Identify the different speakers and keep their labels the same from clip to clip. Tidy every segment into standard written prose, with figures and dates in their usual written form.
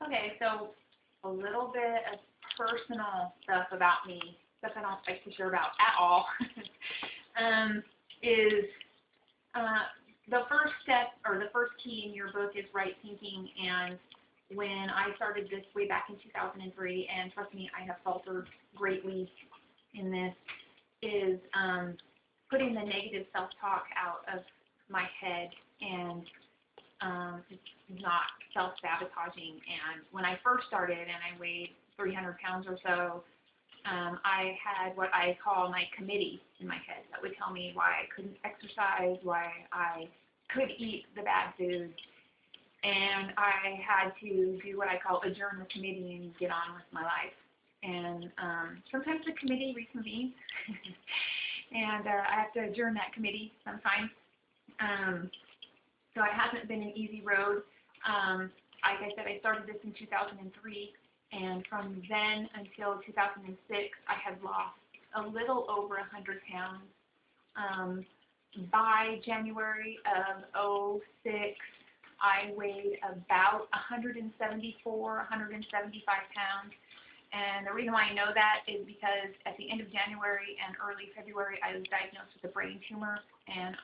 Speaker 1: Okay, so a little bit of personal stuff about me, stuff I don't like to share about at all, is the first step, or the first key in your book is right thinking. And when I started this way back in 2003, and trust me, I have faltered greatly in this, is putting the negative self-talk out of my head and not self-sabotaging. And when I first started and I weighed 300 pounds or so, I had what I call my committee in my head that would tell me why I couldn't exercise, why I could eat the bad foods, and I had to do what I call adjourn the committee and get on with my life. And sometimes the committee reconvenes, and I have to adjourn that committee sometimes. So it hasn't been an easy road. Like I said, I started this in 2003, and from then until 2006, I had lost a little over 100 pounds. By January of 2006, I weighed about 174, 175 pounds. And the reason why I know that is because at the end of January and early February, I was diagnosed with a brain tumor. And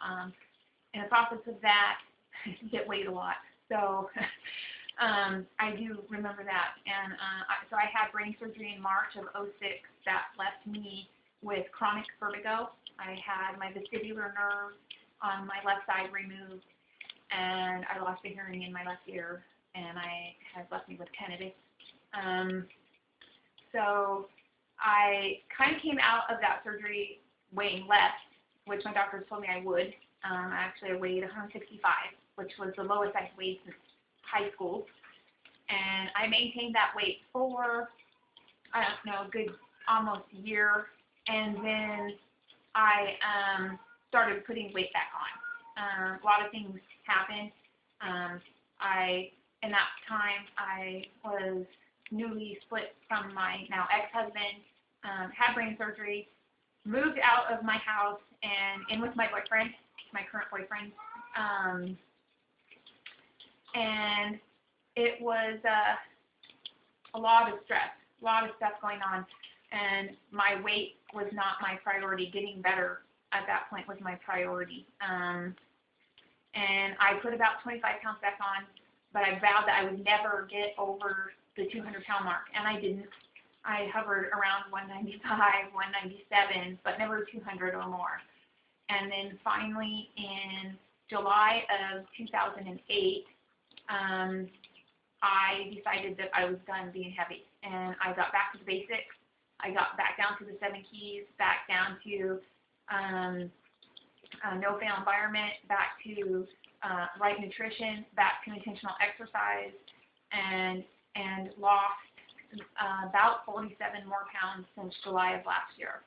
Speaker 1: in the process of that, it weighed a lot. So I do remember that. And so I had brain surgery in March of 2006 that left me with chronic vertigo. I had my vestibular nerve on my left side removed, and I lost the hearing in my left ear, and I had left me with tinnitus. So I kind of came out of that surgery weighing less, which my doctors told me I would. Actually, I weighed 165, which was the lowest I've weighed since high school. And I maintained that weight for, I don't know, a good almost year. And then I started putting weight back on. A lot of things happened. In that time, I was newly split from my now ex-husband, had brain surgery, moved out of my house and in with my boyfriend, my current boyfriend. And it was a lot of stress, a lot of stuff going on. And my weight was not my priority. Getting better at that point was my priority. And I put about 25 pounds back on, but I vowed that I would never get over the 200-pound mark, and I didn't. I hovered around 195, 197, but never 200 or more. And then finally in July of 2008, I decided that I was done being heavy, and I got back to the basics. I got back down to the 7 keys, back down to no-fail environment, back to right nutrition, back to intentional exercise, and lost about 47 more pounds since July of last year.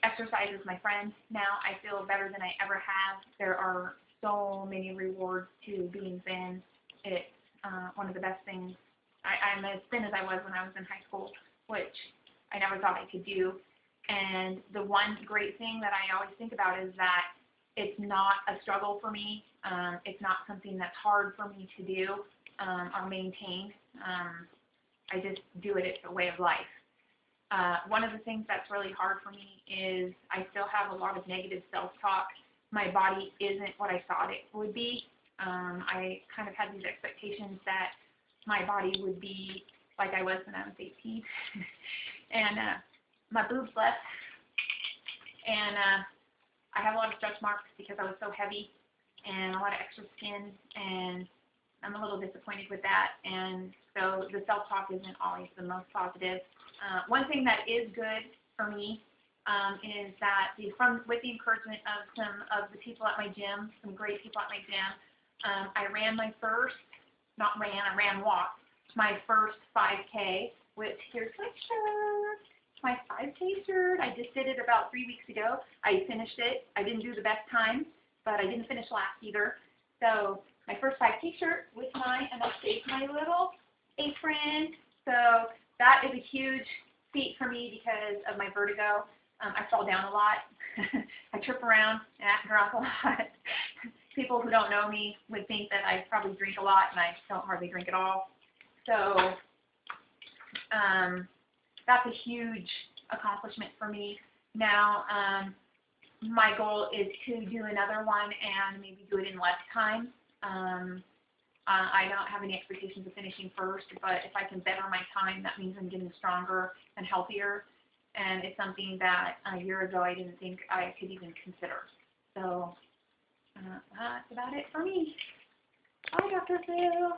Speaker 1: Exercise is my friend now. I feel better than I ever have. There are so many rewards to being thin. It's one of the best things. I'm as thin as I was when I was in high school, which I never thought I could do. And the one great thing that I always think about is that it's not a struggle for me. It's not something that's hard for me to do or maintain. I just do it. It's a way of life. One of the things that's really hard for me is I still have a lot of negative self-talk. My body isn't what I thought it would be. I kind of had these expectations that my body would be like I was when I was 18. And my boobs left. And I have a lot of stretch marks because I was so heavy and a lot of extra skin, and I'm a little disappointed with that. And so the self-talk isn't always the most positive. One thing that is good for me is that with the encouragement of some of the people at my gym, some great people at my gym, I ran my first, I walked my first 5K, which here's my shirt, my 5K shirt. I just did it about 3 weeks ago. I finished it. I didn't do the best time, but I didn't finish last either. So my first 5K shirt with mine, and I saved my little apron. So that is a huge feat for me because of my vertigo. I fall down a lot. I trip around and I drop a lot people who don't know me would think that I probably drink a lot, and I don't hardly drink at all. So that's a huge accomplishment for me. Now, my goal is to do another one and maybe do it in less time. I don't have any expectations of finishing first, but if I can better my time, that means I'm getting stronger and healthier. And it's something that a year ago I didn't think I could even consider. So that's about it for me. Bye, Dr. Sue.